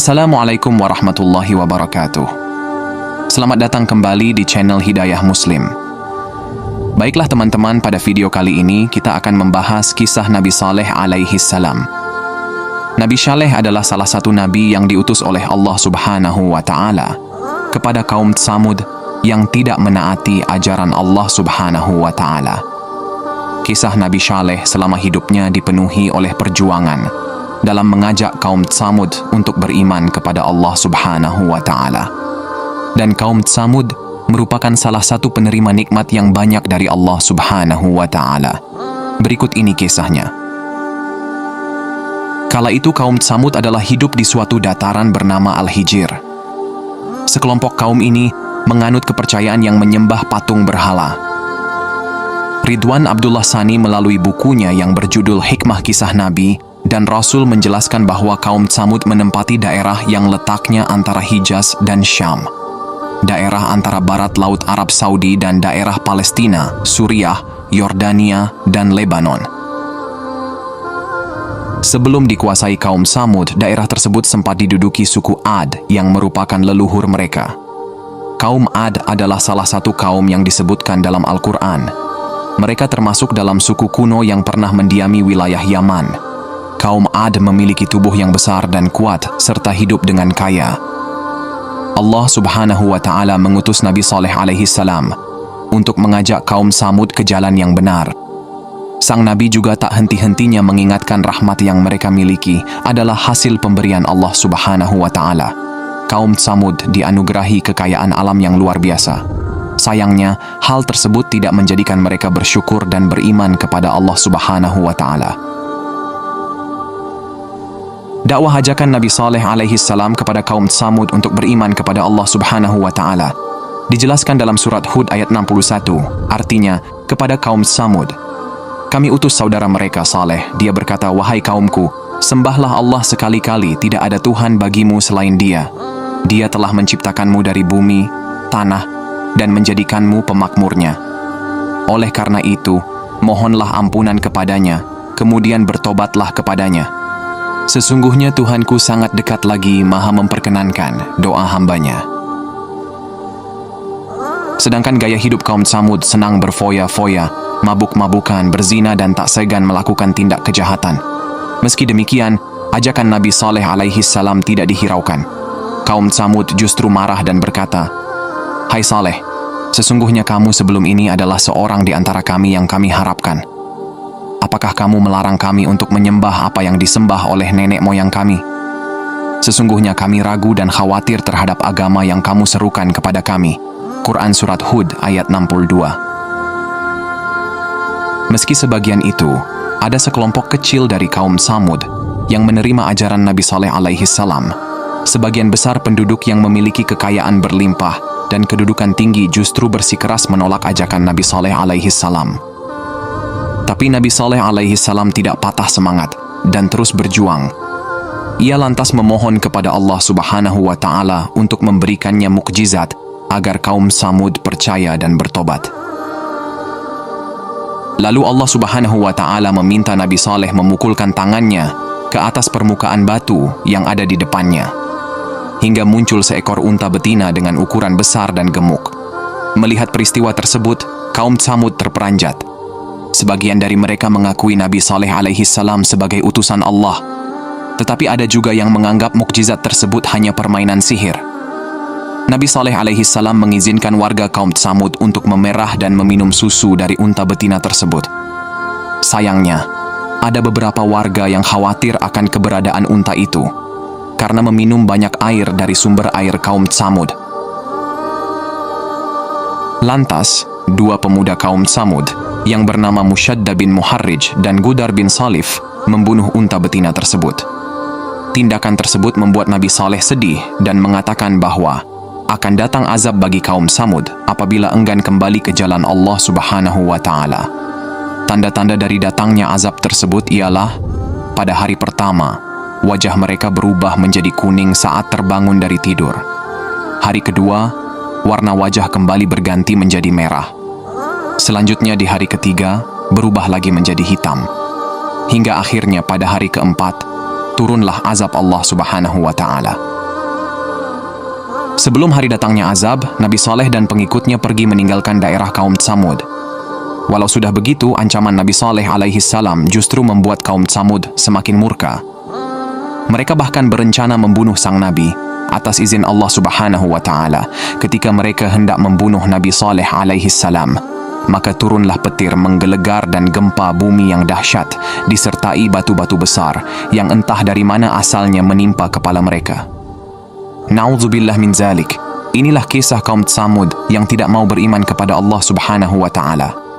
Assalamualaikum warahmatullahi wabarakatuh. Selamat datang kembali di channel Hidayah Muslim. Baiklah teman-teman, pada video kali ini kita akan membahas kisah Nabi Saleh alaihi salam. Nabi Saleh adalah salah satu nabi yang diutus oleh Allah Subhanahu wa Ta'ala kepada kaum Tsamud yang tidak menaati ajaran Allah Subhanahu wa Ta'ala. Kisah Nabi Saleh selama hidupnya dipenuhi oleh perjuangan dalam mengajak kaum Tsamud untuk beriman kepada Allah Subhanahu wa Ta'ala. Dan kaum Tsamud merupakan salah satu penerima nikmat yang banyak dari Allah Subhanahu wa Ta'ala. Berikut ini kisahnya. Kala itu kaum Tsamud adalah hidup di suatu dataran bernama Al-Hijr. Sekelompok kaum ini menganut kepercayaan yang menyembah patung berhala. Ridwan Abdullah Sani melalui bukunya yang berjudul Hikmah Kisah Nabi dan Rasul menjelaskan bahwa kaum Tsamud menempati daerah yang letaknya antara Hijaz dan Syam, daerah antara barat Laut Arab Saudi dan daerah Palestina, Suriah, Yordania, dan Lebanon. Sebelum dikuasai kaum Tsamud, daerah tersebut sempat diduduki suku Ad yang merupakan leluhur mereka. Kaum Ad adalah salah satu kaum yang disebutkan dalam Al-Quran. Mereka termasuk dalam suku kuno yang pernah mendiami wilayah Yaman. Kaum Ad memiliki tubuh yang besar dan kuat serta hidup dengan kaya. Allah Subhanahu wa Ta'ala mengutus Nabi Saleh alaihi salam untuk mengajak kaum Tsamud ke jalan yang benar. Sang Nabi juga tak henti-hentinya mengingatkan rahmat yang mereka miliki adalah hasil pemberian Allah Subhanahu wa Ta'ala. Kaum Tsamud dianugerahi kekayaan alam yang luar biasa. Sayangnya, hal tersebut tidak menjadikan mereka bersyukur dan beriman kepada Allah Subhanahu wa Ta'ala. Dakwah ajakan Nabi Saleh alaihi salam kepada kaum Tsamud untuk beriman kepada Allah Subhanahu wa Ta'ala dijelaskan dalam surat Hud ayat 61. Artinya, kepada kaum Tsamud, kami utus saudara mereka Saleh. Dia berkata, wahai kaumku, sembahlah Allah sekali-kali, tidak ada Tuhan bagimu selain Dia. Dia telah menciptakanmu dari bumi, tanah, dan menjadikanmu pemakmurnya. Oleh karena itu, mohonlah ampunan kepadanya, kemudian bertobatlah kepadanya. Sesungguhnya Tuhanku sangat dekat lagi, maha memperkenankan doa hambanya. Sedangkan gaya hidup kaum Tsamud senang berfoya-foya, mabuk-mabukan, berzina dan tak segan melakukan tindak kejahatan. Meski demikian, ajakan Nabi Saleh alaihi salam tidak dihiraukan. Kaum Tsamud justru marah dan berkata, hai Saleh, sesungguhnya kamu sebelum ini adalah seorang di antara kami yang kami harapkan. Apakah kamu melarang kami untuk menyembah apa yang disembah oleh nenek moyang kami? Sesungguhnya kami ragu dan khawatir terhadap agama yang kamu serukan kepada kami. Quran Surat Hud ayat 62. Meski sebagian itu, ada sekelompok kecil dari kaum Tsamud yang menerima ajaran Nabi Saleh alaihi salam. Sebagian besar penduduk yang memiliki kekayaan berlimpah dan kedudukan tinggi justru bersikeras menolak ajakan Nabi Saleh alaihi salam. Tapi Nabi Saleh alaihi salam tidak patah semangat dan terus berjuang. Ia lantas memohon kepada Allah Subhanahu wa Ta'ala untuk memberikannya mukjizat agar kaum Tsamud percaya dan bertobat. Lalu Allah Subhanahu wa Ta'ala meminta Nabi Saleh memukulkan tangannya ke atas permukaan batu yang ada di depannya, hingga muncul seekor unta betina dengan ukuran besar dan gemuk. Melihat peristiwa tersebut, kaum Tsamud terperanjat. Sebagian dari mereka mengakui Nabi Saleh alaihi salam sebagai utusan Allah, tetapi ada juga yang menganggap mukjizat tersebut hanya permainan sihir. Nabi Saleh alaihi salam mengizinkan warga kaum Tsamud untuk memerah dan meminum susu dari unta betina tersebut. Sayangnya, ada beberapa warga yang khawatir akan keberadaan unta itu karena meminum banyak air dari sumber air kaum Tsamud. Lantas, dua pemuda kaum Tsamud yang bernama Mushadda bin Muharrij dan Gudar bin Salif membunuh unta betina tersebut. Tindakan tersebut membuat Nabi Saleh sedih dan mengatakan bahwa akan datang azab bagi kaum Tsamud apabila enggan kembali ke jalan Allah Subhanahu wa Ta'ala. Tanda-tanda dari datangnya azab tersebut ialah pada hari pertama, wajah mereka berubah menjadi kuning saat terbangun dari tidur. Hari kedua, warna wajah kembali berganti menjadi merah. Selanjutnya di hari ketiga, berubah lagi menjadi hitam. Hingga akhirnya pada hari keempat, turunlah azab Allah Subhanahu wa Ta'ala. Sebelum hari datangnya azab, Nabi Saleh dan pengikutnya pergi meninggalkan daerah kaum Tsamud. Walau sudah begitu, ancaman Nabi Saleh alaihi salam justru membuat kaum Tsamud semakin murka. Mereka bahkan berencana membunuh sang Nabi atas izin Allah Subhanahu wa Ta'ala. Ketika mereka hendak membunuh Nabi Saleh alaihi salam, maka turunlah petir menggelegar dan gempa bumi yang dahsyat disertai batu-batu besar yang entah dari mana asalnya menimpa kepala mereka. Na'udzubillah min zalik. Inilah kisah kaum Tsamud yang tidak mau beriman kepada Allah Subhanahu wa Ta'ala.